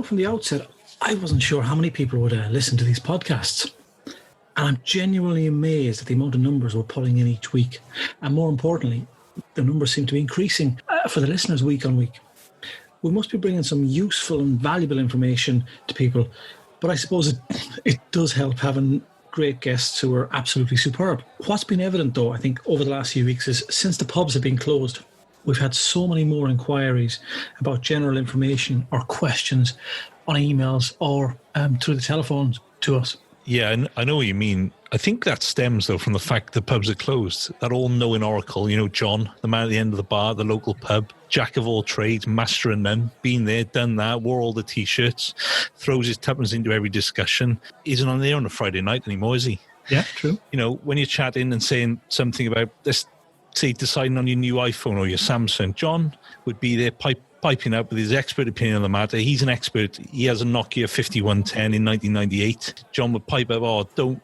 from the outset, I wasn't sure how many people would listen to these podcasts. And I'm genuinely amazed at the amount of numbers we're pulling in each week. And more importantly, the numbers seem to be increasing for the listeners week on week. We must be bringing some useful and valuable information to people. But I suppose it does help having great guests who are absolutely superb. What's been evident, though, I think, over the last few weeks is since the pubs have been closed, we've had so many more inquiries about general information or questions on emails or through the telephones to us. Yeah, I know what you mean. I think that stems, though, from the fact the pubs are closed. That all-knowing oracle, John, the man at the end of the bar, the local pub, jack of all trades, master of none, been there, done that, wore all the T-shirts, throws his tuppence into every discussion. Isn't on there on a Friday night anymore, is he? Yeah, true. When you're chatting and saying something about, let's say, deciding on your new iPhone or your Samsung, John would be there piping up with his expert opinion on the matter. He's an expert. He has a Nokia 5110 in 1998. John would pipe up, don't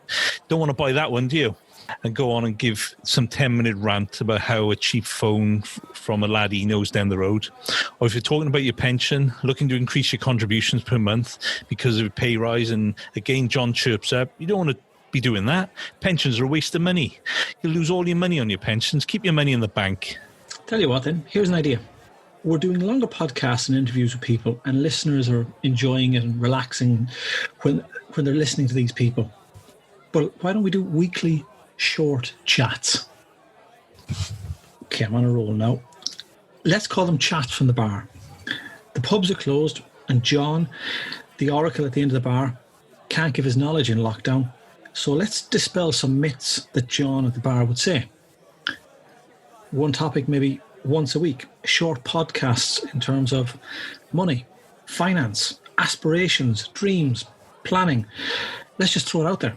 want to buy that one, do you? And go on and give some 10-minute rant about how a cheap phone from a lad he knows down the road. Or if you're talking about your pension, looking to increase your contributions per month because of a pay rise, and again, John chirps up, you don't want to be doing that. Pensions are a waste of money. You'll lose all your money on your pensions. Keep your money in the bank. Tell you what then, here's an idea. We're doing longer podcasts and interviews with people, and listeners are enjoying it and relaxing when they're listening to these people. But why don't we do weekly short chats? Okay, I'm on a roll now. Let's call them chats from the bar. The pubs are closed, and John, the oracle at the end of the bar, can't give his knowledge in lockdown. So let's dispel some myths that John at the bar would say. One topic maybe once a week, short podcasts in terms of money, finance, aspirations, dreams, planning. Let's just throw it out there.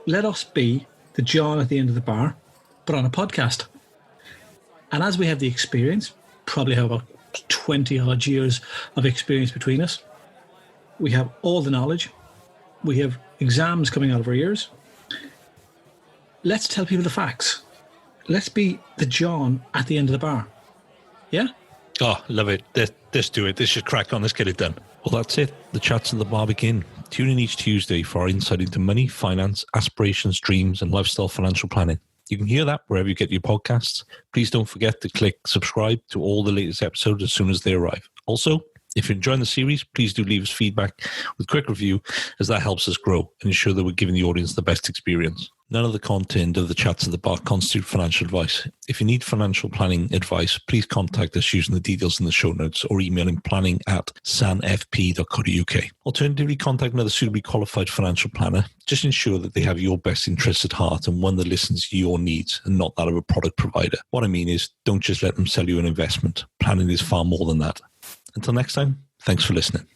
Let us be the John at the end of the bar, but on a podcast. And as we have the experience, probably have about 20 odd years of experience between us, we have all the knowledge, we have exams coming out of our ears. Let's tell people the facts. Let's be the John at the end of the bar. Yeah? Oh, love it. Let's do it. Let's just crack on. Let's get it done. Well, that's it. The chats at the bar begin. Tune in each Tuesday for our insight into money, finance, aspirations, dreams, and lifestyle financial planning. You can hear that wherever you get your podcasts. Please don't forget to click subscribe to all the latest episodes as soon as they arrive. Also, if you're enjoying the series, please do leave us feedback with a quick review, as that helps us grow and ensure that we're giving the audience the best experience. None of the content of the chats at the bar constitute financial advice. If you need financial planning advice, please contact us using the details in the show notes or emailing planning@sanfp.co.uk. Alternatively, contact another suitably qualified financial planner. Just ensure that they have your best interests at heart and one that listens to your needs and not that of a product provider. What I mean is, don't just let them sell you an investment. Planning is far more than that. Until next time, thanks for listening.